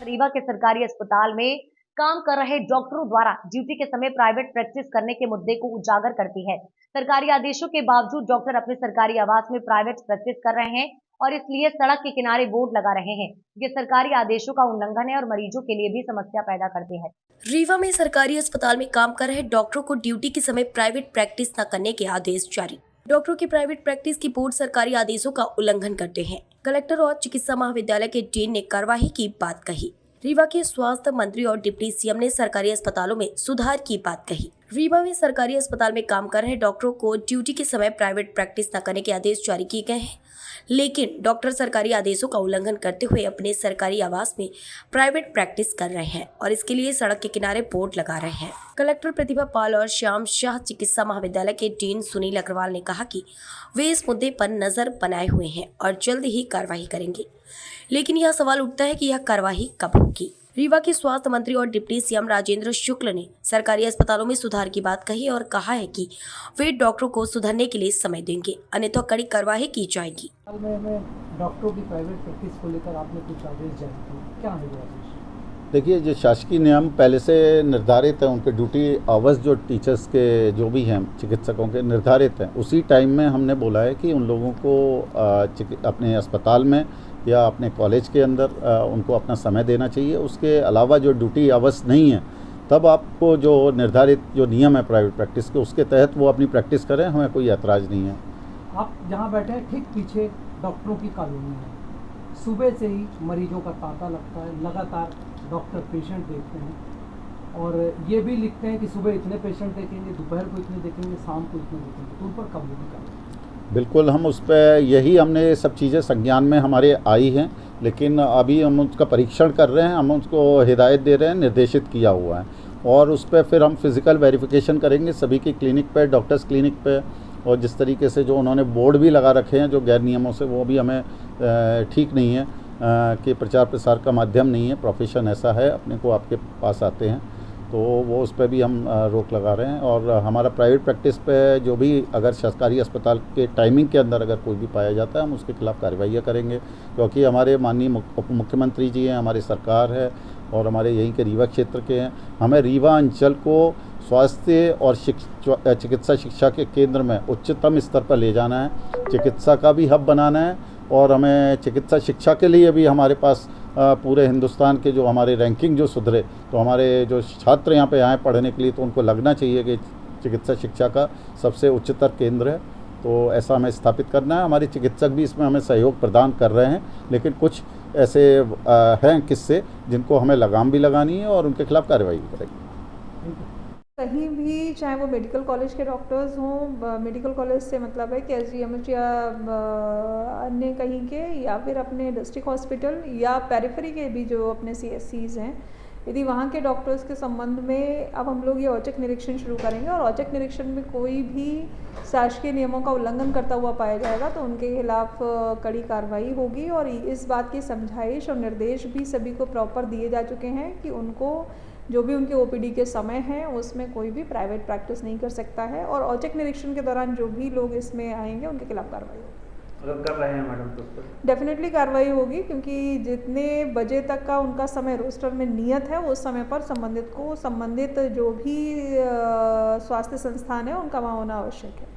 रीवा के सरकारी अस्पताल में काम कर रहे डॉक्टरों द्वारा ड्यूटी के समय प्राइवेट प्रैक्टिस करने के मुद्दे को उजागर करती है। सरकारी आदेशों के बावजूद डॉक्टर अपने सरकारी आवास में प्राइवेट प्रैक्टिस कर रहे हैं और इसलिए सड़क के किनारे बोर्ड लगा रहे हैं। ये सरकारी आदेशों का उल्लंघन है और मरीजों के लिए भी समस्या पैदा करते हैं। रीवा में सरकारी अस्पताल में काम कर रहे डॉक्टरों को ड्यूटी के समय प्राइवेट प्रैक्टिस न करने के आदेश जारी। डॉक्टरों की प्राइवेट प्रैक्टिस की बोर्ड सरकारी आदेशों का उल्लंघन करते हैं। कलेक्टर और चिकित्सा महाविद्यालय के डीन ने कार्रवाई की बात कही। रीवा के स्वास्थ्य मंत्री और डिप्टी सीएम ने सरकारी अस्पतालों में सुधार की बात कही। रीवा में सरकारी अस्पताल में काम कर रहे डॉक्टरों को ड्यूटी के समय प्राइवेट प्रैक्टिस न करने के आदेश जारी किए गए हैं, लेकिन डॉक्टर सरकारी आदेशों का उल्लंघन करते हुए अपने सरकारी आवास में प्राइवेट प्रैक्टिस कर रहे हैं और इसके लिए सड़क के किनारे बोर्ड लगा रहे हैं। कलेक्टर प्रतिभा पाल और श्याम शाह चिकित्सा महाविद्यालय के डीन सुनील अग्रवाल ने कहा कि वे इस मुद्दे पर नजर बनाए हुए हैं और जल्द ही कार्रवाई करेंगे, लेकिन यह सवाल उठता है कि यह कार्रवाई कब होगी। रीवा के स्वास्थ्य मंत्री और डिप्टी सीएम राजेंद्र शुक्ल ने सरकारी अस्पतालों में सुधार की बात कही और कहा है कि वे डॉक्टरों को सुधरने के लिए समय देंगे, अन्यथा कड़ी कार्रवाई की जाएगी। डॉक्टरों की प्राइवेट प्रैक्टिस को लेकर आपने कुछ आदेश जारी किए, क्या आदेश? देखिए, जो शासकीय नियम पहले से निर्धारित है, उनके ड्यूटी आवर्स जो टीचर्स के जो भी हैं चिकित्सकों के निर्धारित हैं, उसी टाइम में हमने बोला है कि उन लोगों को अपने अस्पताल में या अपने कॉलेज के अंदर उनको अपना समय देना चाहिए। उसके अलावा जो ड्यूटी आवर्स नहीं है, तब आपको जो निर्धारित जो नियम है प्राइवेट प्रैक्टिस के, उसके तहत वो अपनी प्रैक्टिस करें, हमें कोई ऐतराज़ नहीं है। आप जहाँ बैठे हैं ठीक पीछे डॉक्टरों की कॉलोनी है। सुबह से ही मरीजों का तांता लगता है, लगातार डॉक्टर पेशेंट देखते हैं और ये भी लिखते हैं कि सुबह इतने पेशेंट देखेंगे, दोपहर को इतने देखेंगे, शाम को इतने देखेंगे, तो उन पर कब होगी कार्रवाई? बिल्कुल, हम उस पर यही हमने सब चीज़ें संज्ञान में हमारे आई हैं, लेकिन अभी हम उसका परीक्षण कर रहे हैं, हम उसको हिदायत दे रहे हैं, निर्देशित किया हुआ है और उस पर फिर हम फिज़िकल वेरिफिकेशन करेंगे सभी की क्लिनिक पे, डॉक्टर्स क्लिनिक पे। और जिस तरीके से जो उन्होंने बोर्ड भी लगा रखे हैं जो गैर नियमों से, वो भी हमें ठीक नहीं है कि प्रचार प्रसार का माध्यम नहीं है, प्रोफेशन ऐसा है, अपने को आपके पास आते हैं तो वो उस पर भी हम रोक लगा रहे हैं। और हमारा प्राइवेट प्रैक्टिस पे जो भी अगर सरकारी अस्पताल के टाइमिंग के अंदर अगर कोई भी पाया जाता है, हम उसके खिलाफ कार्रवाई करेंगे, क्योंकि हमारे माननीय उप मुख्यमंत्री जी हैं, हमारी सरकार है और हमारे यहीं के रीवा क्षेत्र के हैं। हमें रीवा अंचल को स्वास्थ्य और चिकित्सा शिक्षा के केंद्र में उच्चतम स्तर पर ले जाना है, चिकित्सा का भी हब बनाना है और हमें चिकित्सा शिक्षा के लिए भी हमारे पास पूरे हिंदुस्तान के जो हमारे रैंकिंग जो सुधरे, तो हमारे जो छात्र यहाँ पे आए पढ़ने के लिए, तो उनको लगना चाहिए कि चिकित्सा शिक्षा का सबसे उच्चतर केंद्र है। तो ऐसा हमें स्थापित करना है। हमारे चिकित्सक भी इसमें हमें सहयोग प्रदान कर रहे हैं, लेकिन कुछ ऐसे हैं किस्से जिनको हमें लगाम भी लगानी है और उनके खिलाफ कार्रवाई भी करेंगे। कहीं भी, चाहे वो मेडिकल कॉलेज के डॉक्टर्स हों, मेडिकल कॉलेज से मतलब है कि एसजीएमएच या अन्य कहीं के, या फिर अपने डिस्ट्रिक्ट हॉस्पिटल या पेरिफेरी के भी जो अपने सीएससीज हैं, यदि वहाँ के डॉक्टर्स के संबंध में अब हम लोग ये औचक निरीक्षण शुरू करेंगे और औचक निरीक्षण में कोई भी शासकीय नियमों का उल्लंघन करता हुआ पाया जाएगा तो उनके खिलाफ कड़ी कार्रवाई होगी। और इस बात की समझाइश और निर्देश भी सभी को प्रॉपर दिए जा चुके हैं कि उनको जो भी उनके ओपीडी के समय है उसमें कोई भी प्राइवेट प्रैक्टिस नहीं कर सकता है और औचक निरीक्षण के दौरान जो भी लोग इसमें आएंगे उनके खिलाफ कार्रवाई होगी। अगर कर रहे हैं मैडम तो उस पर डेफिनेटली कार्रवाई होगी, क्योंकि जितने बजे तक का उनका समय रोस्टर में नियत है उस समय पर संबंधित जो भी स्वास्थ्य संस्थान है उनका वहाँ होना आवश्यक है।